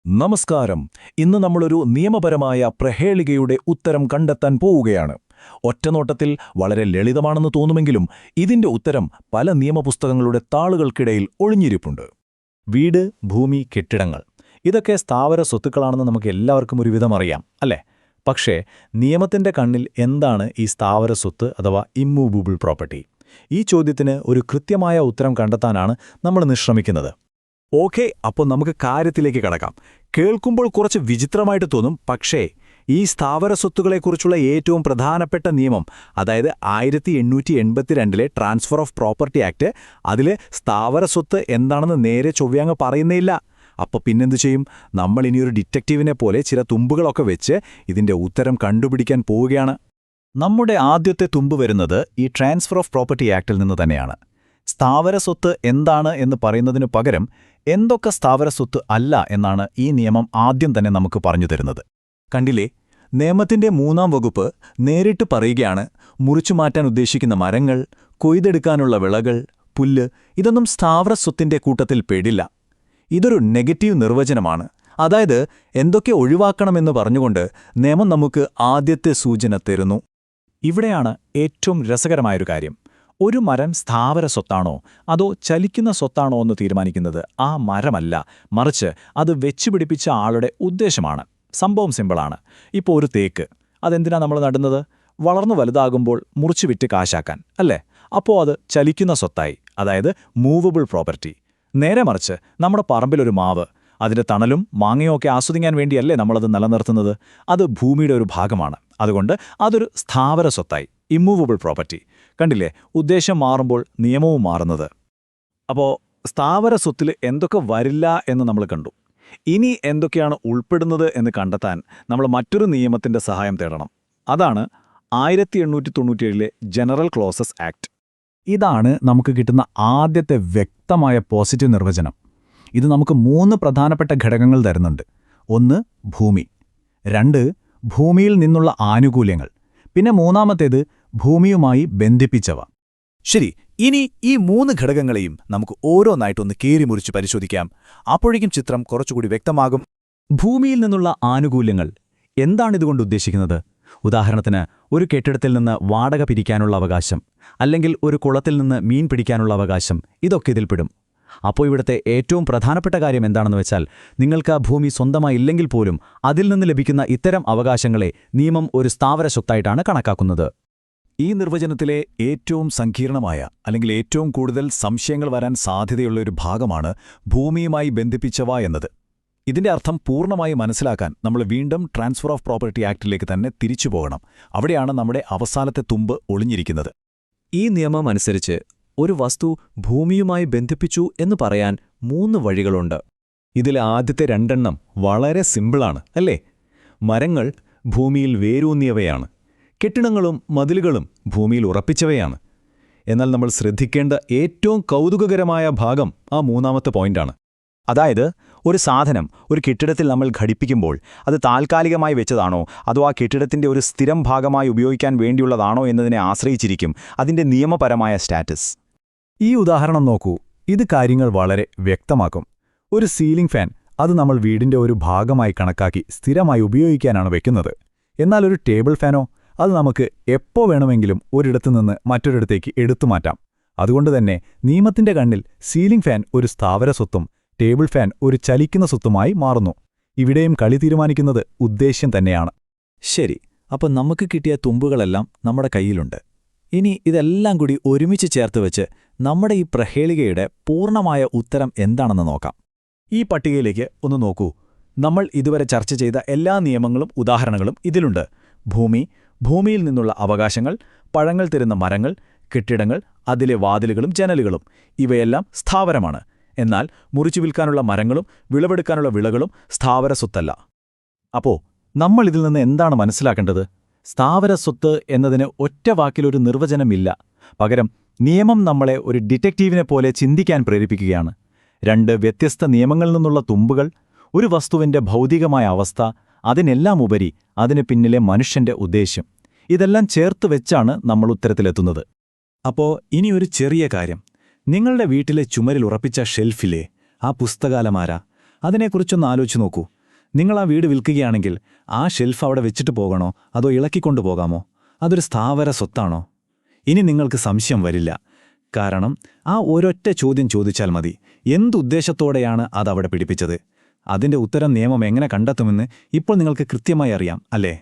നമസ്കാരം. ഇന്ന് നമ്മളൊരു നിയമപരമായ പ്രഹേളികയുടെ ഉത്തരം കണ്ടെത്താൻ പോവുകയാണ്. ഒറ്റനോട്ടത്തിൽ വളരെ ലളിതമാണെന്ന് തോന്നുമെങ്കിലും ഇതിന്റെ ഉത്തരം പല നിയമപുസ്തകങ്ങളുടെ താളുകൾക്കിടയിൽ ഒളിഞ്ഞിരിപ്പുണ്ട്. വീട്, ഭൂമി, കെട്ടിടങ്ങൾ ഇതൊക്കെ സ്ഥാവര സ്വത്തുക്കളാണെന്ന് നമുക്ക് എല്ലാവർക്കും ഒരുവിധം അറിയാം, അല്ലേ? പക്ഷേ നിയമത്തിന്റെ കണ്ണിൽ എന്താണ് ഈ സ്ഥാവര സ്വത്ത് അഥവാ ഇമ്മൂവബിൾ പ്രോപ്പർട്ടി? ഈ ചോദ്യത്തിന് ഒരു കൃത്യമായ ഉത്തരം കണ്ടെത്താനാണ് നമ്മൾ ശ്രമിക്കുന്നത്. ഓക്കെ, അപ്പോൾ നമുക്ക് കാര്യത്തിലേക്ക് കടക്കാം. കേൾക്കുമ്പോൾ കുറച്ച് വിചിത്രമായിട്ട് തോന്നും, പക്ഷേ ഈ സ്ഥാവര സ്വത്തുക്കളെക്കുറിച്ചുള്ള ഏറ്റവും പ്രധാനപ്പെട്ട നിയമം, അതായത് 1882 ട്രാൻസ്ഫർ ഓഫ് പ്രോപ്പർട്ടി ആക്ട്, അതിൽ സ്ഥാവര സ്വത്ത് എന്താണെന്ന് നേരെ ചൊവ്വയങ്ങ് പറയുന്നേയില്ല. അപ്പോൾ പിന്നെന്തു ചെയ്യും? നമ്മൾ ഇനിയൊരു ഡിറ്റക്റ്റീവിനെ പോലെ ചില തുമ്പുകളൊക്കെ വെച്ച് ഇതിന്റെ ഉത്തരം കണ്ടുപിടിക്കാൻ പോവുകയാണ്. നമ്മുടെ ആദ്യത്തെ തുമ്പ് വരുന്നത് ഈ ട്രാൻസ്ഫർ ഓഫ് പ്രോപ്പർട്ടി ആക്ടിൽ നിന്ന് തന്നെയാണ്. സ്ഥാവര സ്വത്ത് എന്താണ് എന്ന് പറയുന്നതിനു പകരം എന്തൊക്കെ സ്ഥാവര സ്വത്ത് അല്ല എന്നാണ് ഈ നിയമം ആദ്യം തന്നെ നമുക്ക് പറഞ്ഞു തരുന്നത്. കണ്ടില്ലേ, നിയമത്തിന്റെ 3-ാം വകുപ്പ് നേരിട്ട് പറയുകയാണ്, മുറിച്ചുമാറ്റാൻ ഉദ്ദേശിക്കുന്ന മരങ്ങൾ, കൊയ്തെടുക്കാനുള്ള വിളകൾ, പുല്ല്, ഇതൊന്നും സ്ഥാവര സ്വത്തിന്റെ കൂട്ടത്തിൽ പെടില്ല. ഇതൊരു നെഗറ്റീവ് നിർവചനമാണ്. അതായത് എന്തൊക്കെ ഒഴിവാക്കണമെന്ന് പറഞ്ഞുകൊണ്ട് നിയമം നമുക്ക് ആദ്യത്തെ സൂചന തരുന്നു. ഇവിടെയാണ് ഏറ്റവും രസകരമായൊരു കാര്യം. ഒരു മരം സ്ഥാവര സ്വത്താണോ അതോ ചലിക്കുന്ന സ്വത്താണോ എന്ന് തീരുമാനിക്കുന്നത് ആ മരമല്ല, മറിച്ച് അത് വെച്ചുപിടിപ്പിച്ച ആളുടെ ഉദ്ദേശമാണ്. സംഭവം സിമ്പിളാണ്. ഇപ്പോൾ ഒരു തേക്ക്, അതെന്തിനാ നമ്മൾ നടുന്നത്? വളർന്നു വലുതാകുമ്പോൾ മുറിച്ചു വിറ്റ് കാശാക്കാൻ, അല്ലേ? അപ്പോൾ അത് ചലിക്കുന്ന സ്വത്തായി, അതായത് മൂവബിൾ പ്രോപ്പർട്ടി. നേരെ മറിച്ച് നമ്മുടെ പറമ്പിലൊരു മാവ്, അതിന്റെ തണലും മാങ്ങയോ ഒക്കെ ആസ്വദിക്കാൻ വേണ്ടിയല്ലേ നമ്മളത് നിലനിർത്തുന്നത്? അത് ഭൂമിയുടെ ഒരു ഭാഗമാണ്. അതുകൊണ്ട് അതൊരു സ്ഥാവര സ്വത്തായി, ഇമ്മൂവബിൾ പ്രോപ്പർട്ടി. കണ്ടില്ലേ, ഉദ്ദേശം മാറുമ്പോൾ നിയമവും മാറുന്നത്. അപ്പോൾ സ്ഥാവര സ്വത്തിൽ എന്തൊക്കെ വരില്ല എന്ന് നമ്മൾ കണ്ടു. ഇനി എന്തൊക്കെയാണ് ഉൾപ്പെടുന്നത് എന്ന് കണ്ടെത്താൻ നമ്മൾ മറ്റൊരു നിയമത്തിന്റെ സഹായം തേടണം. അതാണ് 1897 ജനറൽ ക്ലോസസ് ആക്ട്. ഇതാണ് നമുക്ക് കിട്ടുന്ന ആദ്യത്തെ വ്യക്തമായ പോസിറ്റീവ് നിർവചനം. ഇത് നമുക്ക് 3 പ്രധാനപ്പെട്ട ഘടകങ്ങൾ തരുന്നുണ്ട്. 1 ഭൂമി, 2 ഭൂമിയിൽ നിന്നുള്ള ആനുകൂല്യങ്ങൾ, പിന്നെ 3-ാമത്തേത് ഭൂമിയുമായി ബന്ധിപ്പിച്ചവ. ശരി, ഇനി ഈ 3 ഘടകങ്ങളെയും നമുക്ക് ഓരോന്നായിട്ടൊന്ന് കീറിമുറിച്ച് പരിശോധിക്കാം. അപ്പോഴേക്കും ചിത്രം കുറച്ചുകൂടി വ്യക്തമാകും. ഭൂമിയിൽ നിന്നുള്ള ആനുകൂല്യങ്ങൾ എന്താണിതുകൊണ്ട് ഉദ്ദേശിക്കുന്നത്? ഉദാഹരണത്തിന്, ഒരു കെട്ടിടത്തിൽ നിന്ന് വാടക പിരിക്കാനുള്ള അവകാശം, അല്ലെങ്കിൽ ഒരു കുളത്തിൽ നിന്ന് മീൻ പിടിക്കാനുള്ള അവകാശം, ഇതൊക്കെ ഇതിൽപ്പെടും. അപ്പോൾ ഇവിടുത്തെ ഏറ്റവും പ്രധാനപ്പെട്ട കാര്യം എന്താണെന്ന് വെച്ചാൽ, നിങ്ങൾക്ക് ആ ഭൂമി സ്വന്തമായില്ലെങ്കിൽ പോലും അതിൽ നിന്ന് ലഭിക്കുന്ന ഇത്തരം അവകാശങ്ങളെ നിയമം ഒരു സ്ഥാവര സ്വത്തായിട്ടാണ് കണക്കാക്കുന്നത്. ഈ നിർവചനത്തിലെ ഏറ്റവും സങ്കീർണമായ, അല്ലെങ്കിൽ ഏറ്റവും കൂടുതൽ സംശയങ്ങൾ വരാൻ സാധ്യതയുള്ള ഒരു ഭാഗമാണ് ഭൂമിയുമായി ബന്ധിപ്പിച്ചവ എന്നത്. ഇതിന്റെ അർത്ഥം പൂർണ്ണമായി മനസ്സിലാക്കാൻ നമ്മൾ വീണ്ടും ട്രാൻസ്ഫർ ഓഫ് പ്രോപ്പർട്ടി ആക്ടിലേക്ക് തന്നെ തിരിച്ചു പോകണം. അവിടെയാണ് നമ്മുടെ അവസാനത്തെ തുമ്പ് ഒളിഞ്ഞിരിക്കുന്നത്. ഈ നിയമം അനുസരിച്ച് ഒരു വസ്തു ഭൂമിയുമായി ബന്ധിപ്പിച്ചു എന്ന് പറയാൻ 3 വഴികളുണ്ട്. ഇതിലെ ആദ്യത്തെ 2 വളരെ സിമ്പിളാണ്, അല്ലേ? മരങ്ങൾ ഭൂമിയിൽ വേരൂന്നിയവയാണ്. കെട്ടിടങ്ങളും മതിലുകളും ഭൂമിയിൽ ഉറപ്പിച്ചവയാണ്. എന്നാൽ നമ്മൾ ശ്രദ്ധിക്കേണ്ട ഏറ്റവും കൗതുകകരമായ ഭാഗം ആ 3-ാമത്തെ പോയിന്റാണ്. അതായത്, ഒരു സാധനം ഒരു കെട്ടിടത്തിൽ നമ്മൾ ഘടിപ്പിക്കുമ്പോൾ അത് താൽക്കാലികമായി വെച്ചതാണോ അതോ ആ കെട്ടിടത്തിന്റെ ഒരു സ്ഥിരം ഭാഗമായി ഉപയോഗിക്കാൻ വേണ്ടിയുള്ളതാണോ എന്നതിനെ ആശ്രയിച്ചിരിക്കും അതിന്റെ നിയമപരമായ സ്റ്റാറ്റസ്. ഈ ഉദാഹരണം നോക്കൂ, ഇത് കാര്യങ്ങൾ വളരെ വ്യക്തമാക്കും. ഒരു സീലിംഗ് ഫാൻ, അത് നമ്മൾ വീടിന്റെ ഒരു ഭാഗമായി കണക്കാക്കി സ്ഥിരമായി ഉപയോഗിക്കാനാണ് വെക്കുന്നത്. എന്നാൽ ഒരു ടേബിൾ ഫാനോ, അത് നമുക്ക് എപ്പോ വേണമെങ്കിലും ഒരിടത്തു നിന്ന് മറ്റൊരിടത്തേക്ക് എടുത്തുമാറ്റാം. അതുകൊണ്ടുതന്നെ നിയമത്തിന്റെ കണ്ണിൽ സീലിംഗ് ഫാൻ ഒരു സ്ഥാവര സ്വത്തും ടേബിൾ ഫാൻ ഒരു ചലിക്കുന്ന സ്വത്തുമായി മാറുന്നു. ഇവിടെയും കളി തീരുമാനിക്കുന്നത് ഉദ്ദേശ്യം തന്നെയാണ്. ശരി, അപ്പോൾ നമുക്ക് കിട്ടിയ തുമ്പുകളെല്ലാം നമ്മുടെ കയ്യിലുണ്ട്. ഇനി ഇതെല്ലാം കൂടി ഒരുമിച്ച് ചേർത്ത് വെച്ച് നമ്മുടെ ഈ പ്രഹേളികയുടെ പൂർണ്ണമായ ഉത്തരം എന്താണെന്ന് നോക്കാം. ഈ പട്ടികയിലേക്ക് ഒന്ന് നോക്കൂ. നമ്മൾ ഇതുവരെ ചർച്ച ചെയ്ത എല്ലാ നിയമങ്ങളും ഉദാഹരണങ്ങളും ഇതിലുണ്ട്. ഭൂമി, ഭൂമിയിൽ നിന്നുള്ള അവകാശങ്ങൾ, പഴങ്ങൾ തരുന്ന മരങ്ങൾ, കെട്ടിടങ്ങൾ, അതിലെ വാതിലുകളും ജനലുകളും, ഇവയെല്ലാം സ്ഥാവരമാണ്. എന്നാൽ മുറിച്ചു വിൽക്കാനുള്ള മരങ്ങളും വിളവെടുക്കാനുള്ള വിളകളും സ്ഥാവര സ്വത്തല്ല. അപ്പോൾ നമ്മൾ ഇതിൽ നിന്ന് എന്താണ് മനസ്സിലാക്കേണ്ടത്? സ്ഥാവര സ്വത്ത് എന്നതിന് ഒറ്റ വാക്കിലൊരു നിർവചനമില്ല. പകരം നിയമം നമ്മളെ ഒരു ഡിറ്റക്റ്റീവിനെ പോലെ ചിന്തിക്കാൻ പ്രേരിപ്പിക്കുകയാണ്. 2 വ്യത്യസ്ത നിയമങ്ങളിൽ നിന്നുള്ള തുമ്പുകൾ, ഒരു വസ്തുവിന്റെ ഭൗതികമായ അവസ്ഥ, അതിനെല്ലാം ഉപരി അതിന് പിന്നിലെ മനുഷ്യന്റെ ഉദ്ദേശ്യം. ഇതെല്ലാം ചേർത്ത് വെച്ചാണ് നമ്മൾ ഉത്തരത്തിലെത്തുന്നത്. അപ്പോൾ ഇനിയൊരു ചെറിയ കാര്യം. നിങ്ങളുടെ വീട്ടിലെ ചുമരിൽ ഉറപ്പിച്ച ഷെൽഫിലെ ആ പുസ്തകാലമാര, അതിനെക്കുറിച്ചൊന്ന് ആലോചിച്ച് നോക്കൂ. നിങ്ങൾ ആ വീട് വിൽക്കുകയാണെങ്കിൽ ആ ഷെൽഫ് അവിടെ വെച്ചിട്ട് പോകണോ അതോ ഇളക്കിക്കൊണ്ടു പോകാമോ? അതൊരു സ്ഥാവര സ്വത്താണോ? ഇനി നിങ്ങൾക്ക് സംശയം വരില്ല. കാരണം ആ ഒരൊറ്റ ചോദ്യം ചോദിച്ചാൽ മതി. എന്തുദ്ദേശത്തോടെയാണ് അതവിടെ പിടിപ്പിച്ചത്? അതിൻ്റെ ഉത്തരം നിയമം എങ്ങനെ കണ്ടെത്തുമെന്ന് ഇപ്പോൾ നിങ്ങൾക്ക് കൃത്യമായി അറിയാം, അല്ലേ?